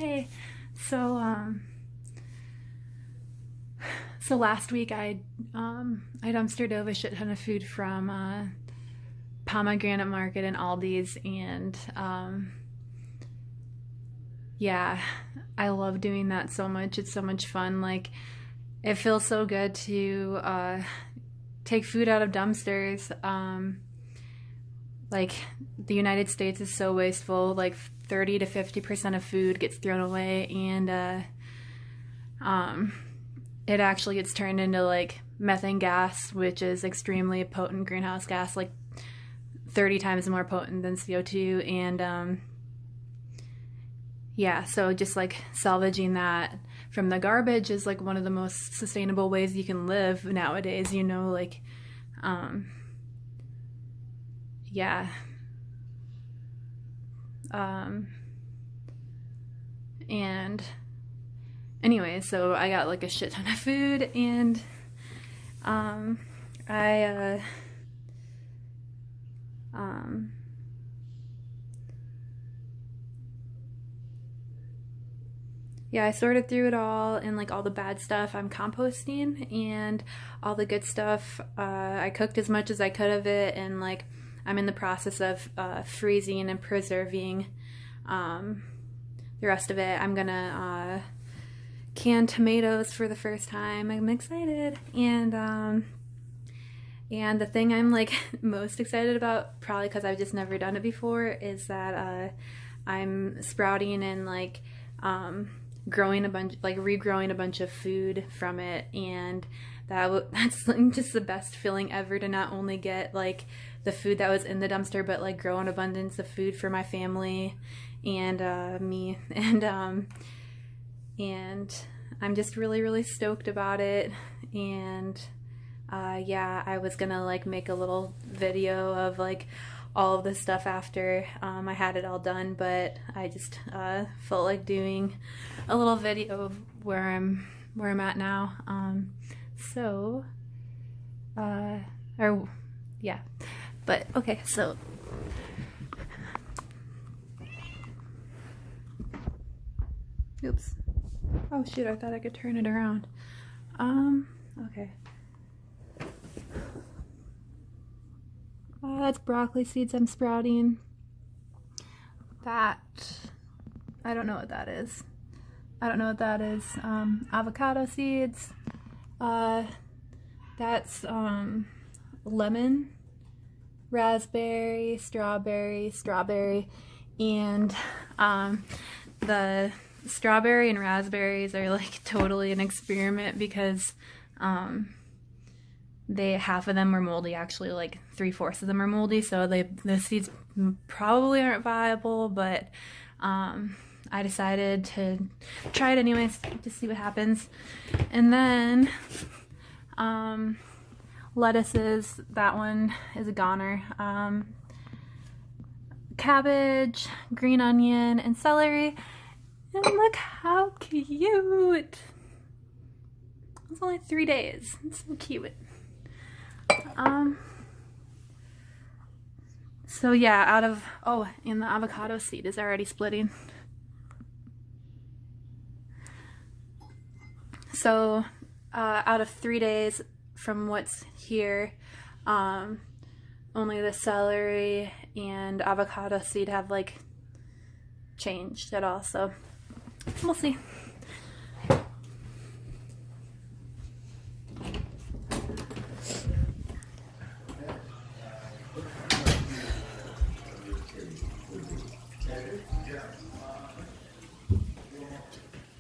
Hey, so so last week I dumpster dove a shit ton of food from Pomegranate Market and Aldi's, and yeah, I love doing that so much. It's so much fun. Like, it feels so good to take food out of dumpsters. Like, the United States is so wasteful. Like 30 to 50% of food gets thrown away, and it actually gets turned into like methane gas, which is extremely potent greenhouse gas, like 30 times more potent than CO2. And yeah, so just like salvaging that from the garbage is like one of the most sustainable ways you can live nowadays, you know, like yeah. And anyway, so I got like a shit ton of food, and I yeah, I sorted through it all, and like all the bad stuff I'm composting, and all the good stuff I cooked as much as I could of it, and like I'm in the process of freezing and preserving the rest of it. I'm gonna can tomatoes for the first time. I'm excited. And the thing I'm like most excited about, probably because I've just never done it before, is that I'm sprouting and like growing a bunch, like regrowing a bunch of food from it, and that's like just the best feeling ever, to not only get like the food that was in the dumpster, but like grow an abundance of food for my family and me, and I'm just really stoked about it. And yeah, I was gonna like make a little video of like all of this stuff after I had it all done, but I just felt like doing a little video of where I'm at now. So or yeah, but okay, so oops. Oh shoot, I thought I could turn it around. Okay. That's broccoli seeds I'm sprouting. That, I don't know what that is. Avocado seeds. That's lemon, raspberry, strawberry, and the strawberry and raspberries are like totally an experiment, because half of them are moldy, actually like 3/4 of them are moldy, so the seeds probably aren't viable, but I decided to try it anyways to see what happens. And then lettuces, that one is a goner. Cabbage, green onion, and celery. And look how cute! It's only 3 days. It's so cute. So yeah, and the avocado seed is already splitting. So out of 3 days from what's here, only the celery and avocado seed have like changed at all, so we'll see.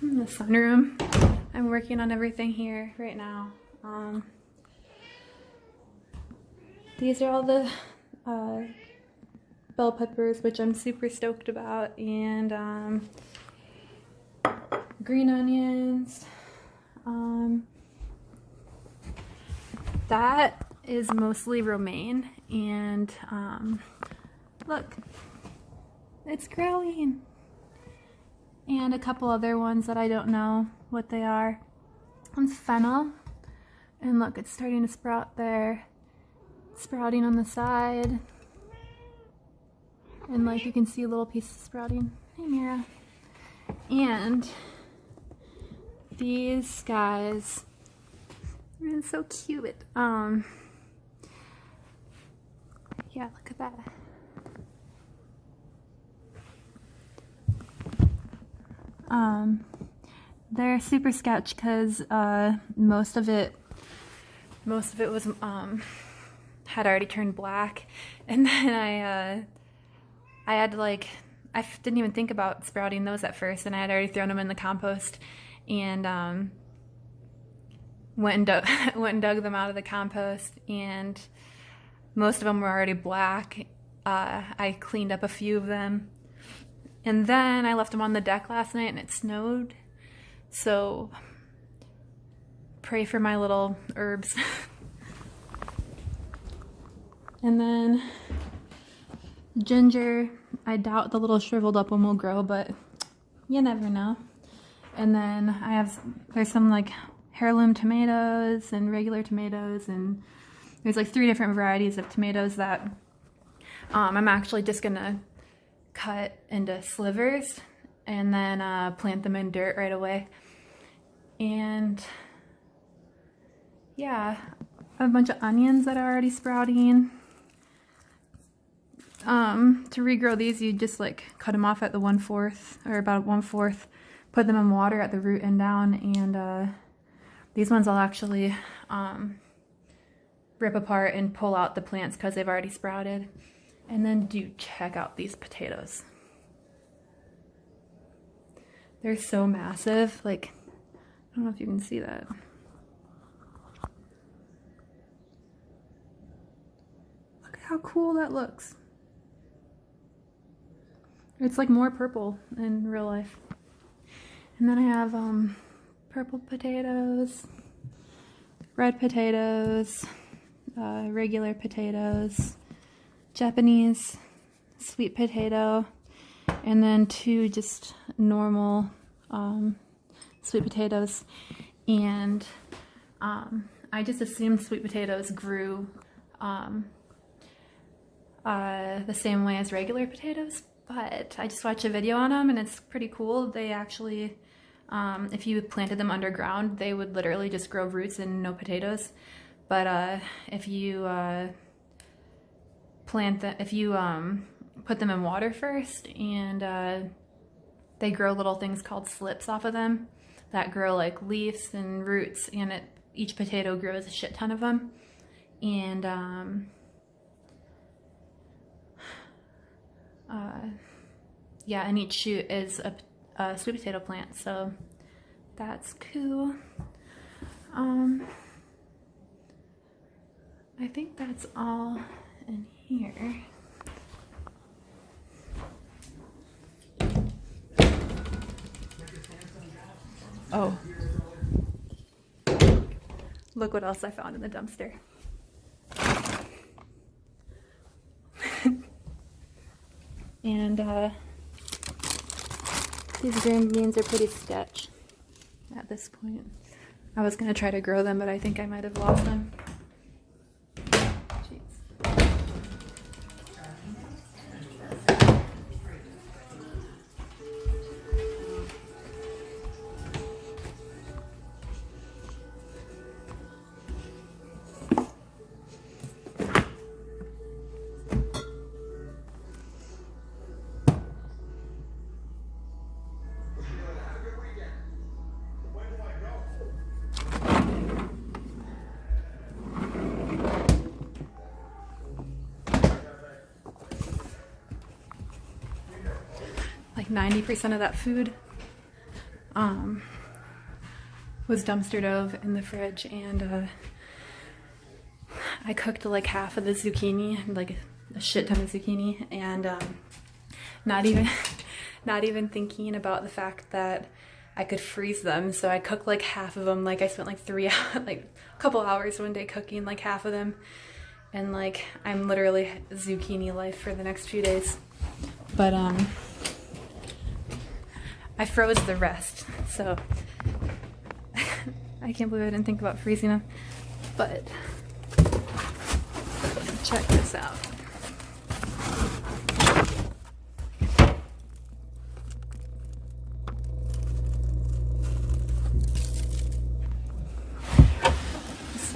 In the sunroom, I'm working on everything here right now. These are all the bell peppers, which I'm super stoked about, and green onions. That is mostly romaine, and look, it's growing. And a couple other ones that I don't know what they are. One's fennel, and look, it's starting to sprout there, sprouting on the side, and like you can see little pieces sprouting. Hey Mira. And these guys are so cute. Yeah, look at that. They're super sketch because most of it was had already turned black, and then I had to like, I didn't even think about sprouting those at first, and I had already thrown them in the compost, and went and dug them out of the compost, and most of them were already black. I cleaned up a few of them, and then I left them on the deck last night and it snowed, so pray for my little herbs. And then ginger, I doubt the little shriveled up one will grow, but you never know. And then there's some like heirloom tomatoes and regular tomatoes, and there's like 3 different varieties of tomatoes that I'm actually just gonna cut into slivers and then plant them in dirt right away. And yeah, I have a bunch of onions that are already sprouting. To regrow these, you just like cut them off at the 1/4 or about 1/4, put them in water at the root and down, and these ones I'll actually rip apart and pull out the plants because they've already sprouted. And then check out these potatoes. They're so massive, like, I don't know if you can see that. Look at how cool that looks. It's like more purple in real life. And then I have purple potatoes, red potatoes, regular potatoes, Japanese sweet potato, and then 2 just normal sweet potatoes. And I just assumed sweet potatoes grew the same way as regular potatoes, but I just watched a video on them and it's pretty cool. They actually, if you planted them underground, they would literally just grow roots and no potatoes. But if you put them in water first, and they grow little things called slips off of them that grow like leaves and roots, and each potato grows a shit ton of them. And yeah, and each shoot is a sweet potato plant, so that's cool. I think that's all in here. Oh, look what else I found in the dumpster. And these green beans are pretty sketch at this point. I was gonna try to grow them, but I think I might have lost them. Like 90% of that food was dumpster dove in the fridge, and I cooked like half of the zucchini, like a shit ton of zucchini, and not even thinking about the fact that I could freeze them. So I cooked like half of them. Like I spent like 3 hours, like a couple hours one day cooking like half of them, and like I'm literally zucchini life for the next few days. But I froze the rest, so I can't believe I didn't think about freezing them. But check this out.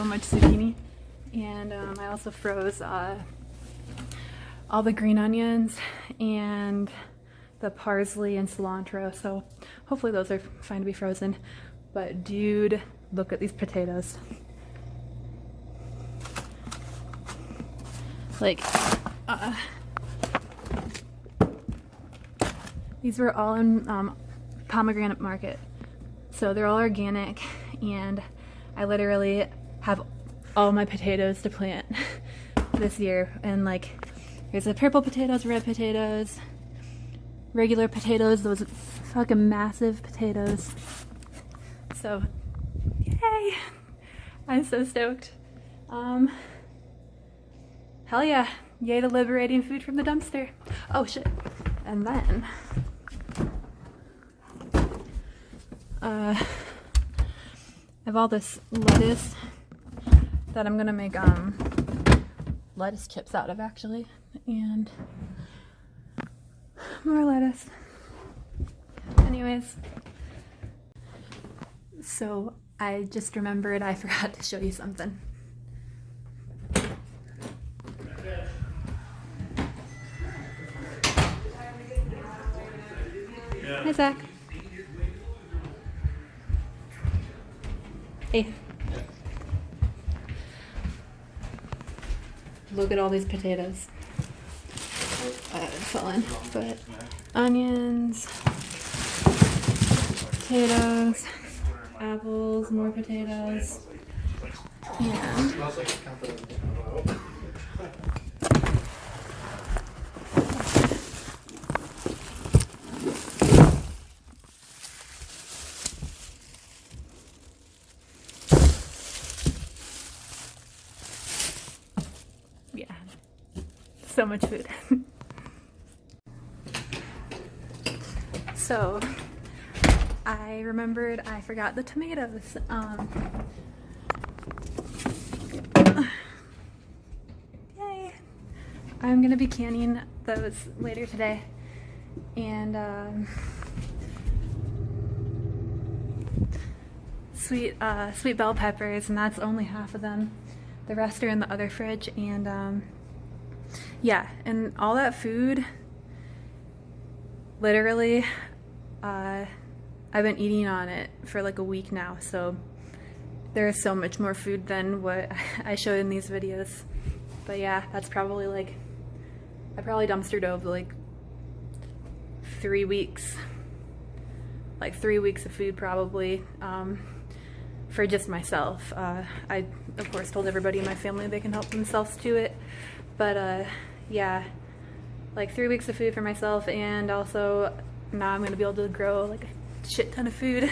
so much zucchini. And I also froze all the green onions and the parsley and cilantro, so hopefully those are fine to be frozen. But dude, look at these potatoes. Like, these were all in Pomegranate Market, so they're all organic, and I literally have all my potatoes to plant this year. And like, here's the purple potatoes, red potatoes, regular potatoes, those fucking massive potatoes. So, yay! I'm so stoked. Hell yeah. Yay to liberating food from the dumpster. Oh shit. And then, I have all this lettuce that I'm gonna make lettuce chips out of, actually, and more lettuce. Anyways, so I just remembered I forgot to show you something. Hi, Zach. Hey. Look at all these potatoes. It fell in, but onions, potatoes, apples, more potatoes, and yeah, so much food. So I remembered I forgot the tomatoes. Yay! I'm gonna be canning those later today, and sweet bell peppers, and that's only half of them. The rest are in the other fridge, and yeah, and all that food, literally, I've been eating on it for like a week now, so there is so much more food than what I showed in these videos. But yeah, that's probably like, I probably dumpster dove like 3 weeks. Like 3 weeks of food probably, for just myself. I, of course, told everybody in my family they can help themselves to it. But yeah, like 3 weeks of food for myself, and also now I'm gonna be able to grow like a shit ton of food.